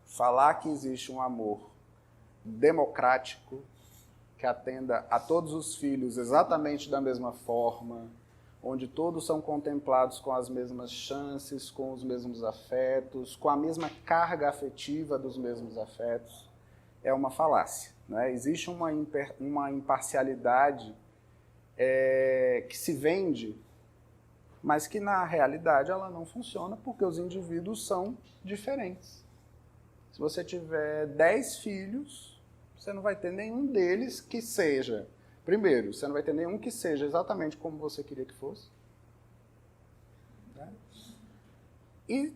falar que existe um amor democrático, que atenda a todos os filhos exatamente da mesma forma, onde todos são contemplados com as mesmas chances, com os mesmos afetos, com a mesma carga afetiva dos mesmos afetos, é uma falácia, né? Existe uma imparcialidade que se vende, mas que na realidade ela não funciona porque os indivíduos são diferentes. Se você tiver 10 filhos, você não vai ter nenhum deles que seja... Primeiro, você não vai ter nenhum que seja exatamente como você queria que fosse. Né? E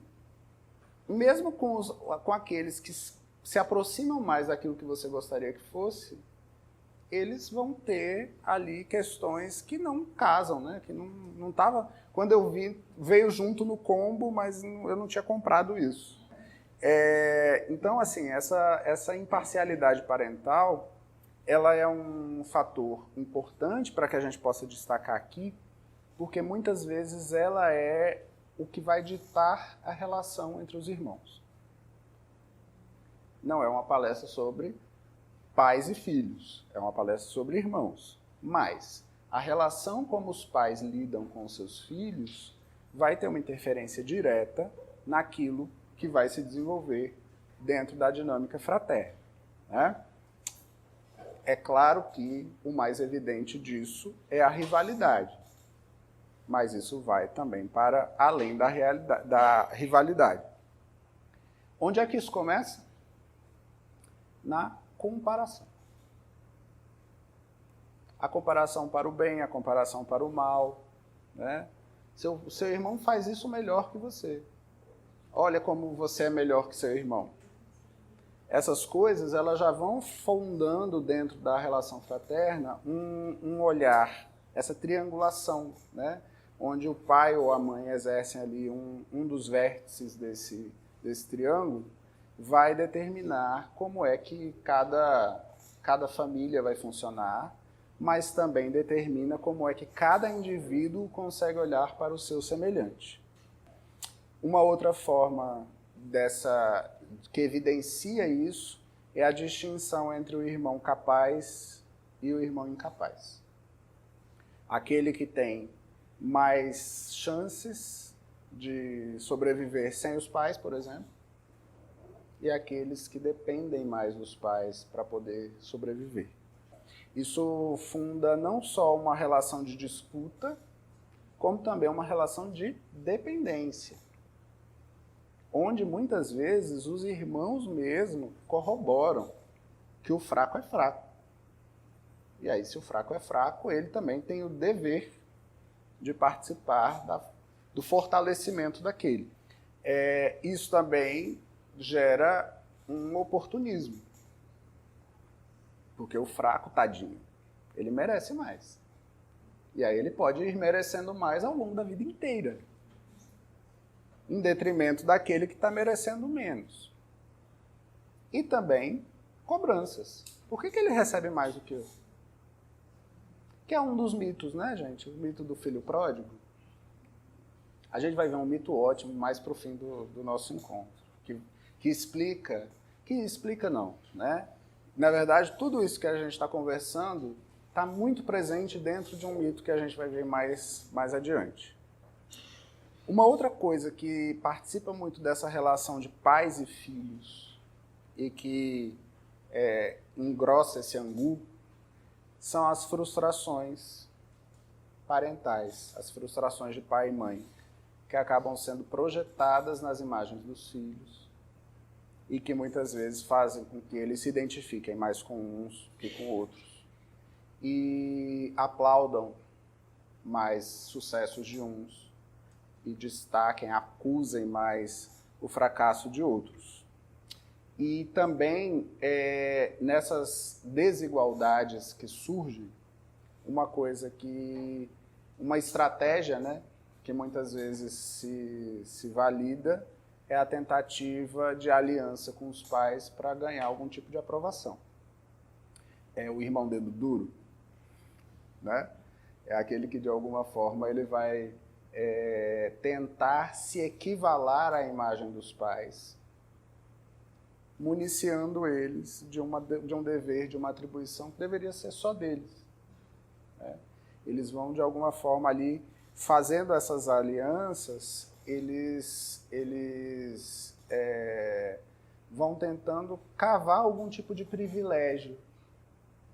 mesmo com aqueles que se aproximam mais daquilo que você gostaria que fosse, eles vão ter ali questões que não casam, né? Que não tava... Quando eu vi, veio junto no combo, mas eu não tinha comprado isso. Então, assim, essa imparcialidade parental, ela é um fator importante para que a gente possa destacar aqui, porque muitas vezes ela é o que vai ditar a relação entre os irmãos. Não é uma palestra sobre pais e filhos, é uma palestra sobre irmãos. Mas a relação como os pais lidam com os seus filhos vai ter uma interferência direta naquilo que vai se desenvolver dentro da dinâmica fraterna. Né? É claro que o mais evidente disso é a rivalidade, mas isso vai também para além da rivalidade. Onde é que isso começa? Na comparação. A comparação para o bem, a comparação para o mal. Né? Seu irmão faz isso melhor que você. Olha como você é melhor que seu irmão. Essas coisas elas já vão fundando dentro da relação fraterna um olhar, essa triangulação, né? Onde o pai ou a mãe exercem ali um dos vértices desse triângulo, vai determinar como é que cada família vai funcionar, mas também determina como é que cada indivíduo consegue olhar para o seu semelhante. Uma outra forma que evidencia isso é a distinção entre o irmão capaz e o irmão incapaz. Aquele que tem mais chances de sobreviver sem os pais, por exemplo, e aqueles que dependem mais dos pais para poder sobreviver. Isso funda não só uma relação de disputa, como também uma relação de dependência, onde muitas vezes os irmãos mesmo corroboram que o fraco é fraco. E aí, se o fraco é fraco, ele também tem o dever de participar do fortalecimento daquele. Isso também gera um oportunismo, porque o fraco, tadinho, ele merece mais. E aí ele pode ir merecendo mais ao longo da vida inteira, em detrimento daquele que está merecendo menos. E também cobranças. Por que ele recebe mais do que eu? Que é um dos mitos, né, gente? O mito do filho pródigo. A gente vai ver um mito ótimo mais para o fim do nosso encontro, que explica não, né? Na verdade, tudo isso que a gente está conversando está muito presente dentro de um mito que a gente vai ver mais adiante. Uma outra coisa que participa muito dessa relação de pais e filhos e que engrossa esse angu são as frustrações parentais, as frustrações de pai e mãe, que acabam sendo projetadas nas imagens dos filhos e que muitas vezes fazem com que eles se identifiquem mais com uns que com outros e aplaudam mais sucessos de uns e destaquem, acusem mais o fracasso de outros. E também, nessas desigualdades que surgem, uma estratégia, né, que muitas vezes se valida, é a tentativa de aliança com os pais para ganhar algum tipo de aprovação. É o irmão dedo duro, né? É aquele que, de alguma forma, ele vai tentar se equivalar à imagem dos pais municiando eles de um dever, de uma atribuição que deveria ser só deles. Né? Eles vão, de alguma forma, ali, fazendo essas alianças, eles vão tentando cavar algum tipo de privilégio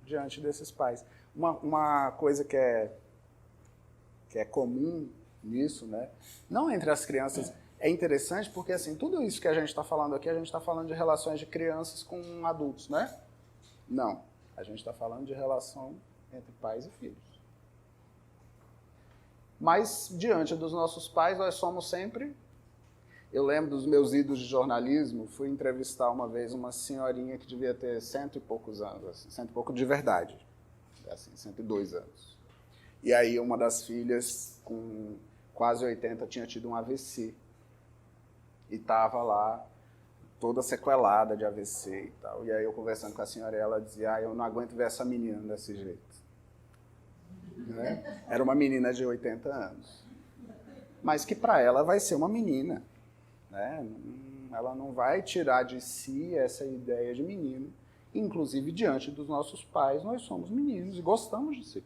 diante desses pais. Uma coisa que é comum nisso, né? Não entre as crianças, é interessante porque assim, tudo isso que a gente está falando aqui, a gente está falando de relações de crianças com adultos, né? Não, a gente está falando de relação entre pais e filhos. Mas, diante dos nossos pais, nós somos sempre... Eu lembro dos meus ídolos de jornalismo, fui entrevistar uma vez uma senhorinha que devia ter 100 e poucos anos, assim, 100 e pouco de verdade, assim, 102 anos. E aí uma das filhas, com quase 80, tinha tido um AVC. E estava lá, toda sequelada de AVC e tal. E aí eu conversando com a senhora, ela dizia, eu não aguento ver essa menina desse jeito. Né? Era uma menina de 80 anos. Mas que para ela vai ser uma menina. Né? Ela não vai tirar de si essa ideia de menino. Inclusive, diante dos nossos pais, nós somos meninos e gostamos de ser.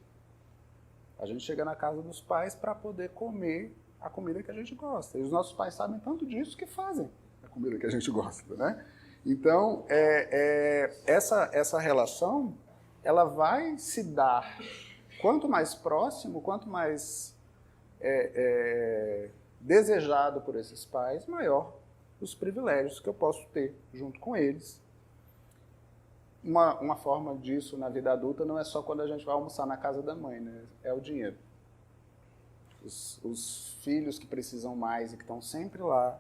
A gente chega na casa dos pais para poder comer a comida que a gente gosta. E os nossos pais sabem tanto disso que fazem a comida que a gente gosta. Né? Então, essa relação, ela vai se dar quanto mais próximo, quanto mais desejado por esses pais, maior os privilégios que eu posso ter junto com eles. Uma forma disso na vida adulta não é só quando a gente vai almoçar na casa da mãe, né? É o dinheiro. Os filhos que precisam mais e que estão sempre lá,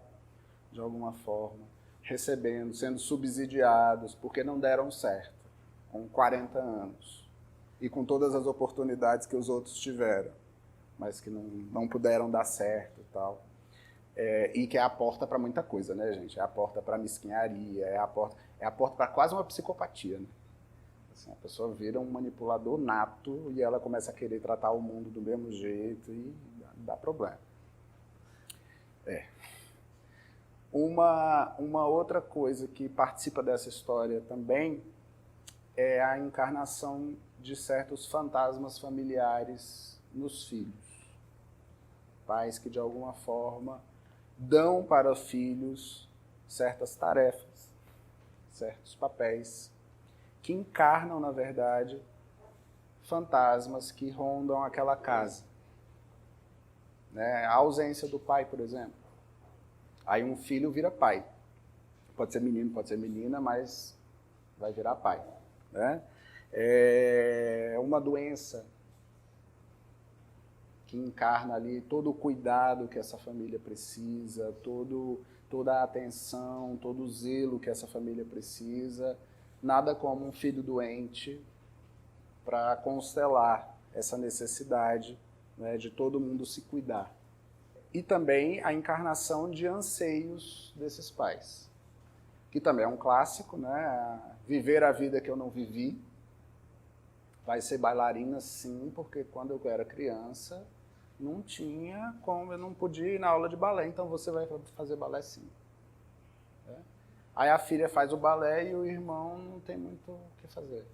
de alguma forma, recebendo, sendo subsidiados, porque não deram certo, com 40 anos, e com todas as oportunidades que os outros tiveram, mas que não puderam dar certo e tal. E que é a porta para muita coisa, né, gente? É a porta para mesquinharia, é a porta para quase uma psicopatia, né? Assim, a pessoa vira um manipulador nato e ela começa a querer tratar o mundo do mesmo jeito e dá problema. Uma outra coisa que participa dessa história também é a encarnação de certos fantasmas familiares nos filhos. Pais que, de alguma forma, dão para os filhos certas tarefas, certos papéis, que encarnam, na verdade, fantasmas que rondam aquela casa. Né? A ausência do pai, por exemplo. Aí um filho vira pai. Pode ser menino, pode ser menina, mas vai virar pai. Né? Uma doença que encarna ali todo o cuidado que essa família precisa, toda a atenção, todo o zelo que essa família precisa. Nada como um filho doente para constelar essa necessidade, né, de todo mundo se cuidar. E também a encarnação de anseios desses pais, que também é um clássico, né? Viver a vida que eu não vivi. Vai ser bailarina, sim, porque quando eu era criança não tinha como, eu não podia ir na aula de balé, então você vai fazer balé sim. Aí a filha faz o balé e o irmão não tem muito o que fazer.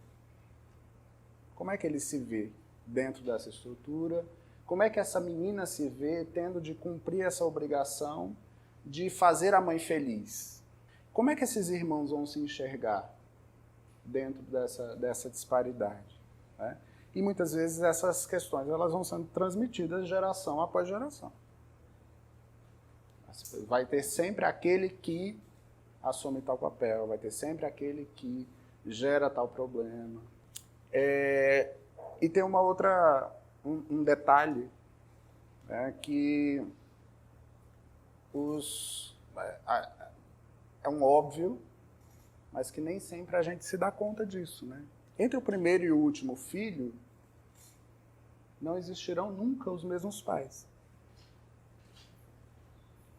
Como é que ele se vê dentro dessa estrutura? Como é que essa menina se vê tendo de cumprir essa obrigação de fazer a mãe feliz? Como é que esses irmãos vão se enxergar dentro dessa disparidade? Né? E muitas vezes essas questões elas vão sendo transmitidas geração após geração. Vai ter sempre aquele que assume tal papel, vai ter sempre aquele que gera tal problema. E tem um detalhe, né, que é um óbvio, mas que nem sempre a gente se dá conta disso. Né? Entre o primeiro e o último filho, não existirão nunca os mesmos pais.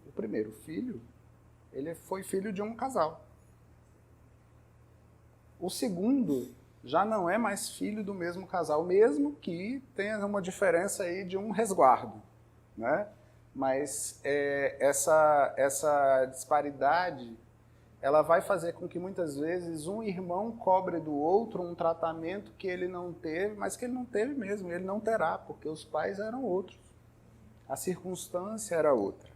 O primeiro filho, ele foi filho de um casal. O segundo já não é mais filho do mesmo casal, mesmo que tenha uma diferença aí de um resguardo. Né? Mas essa disparidade ela vai fazer com que muitas vezes um irmão cobre do outro um tratamento que ele não teve, mas que ele não teve mesmo, ele não terá, porque os pais eram outros. A circunstância era outra.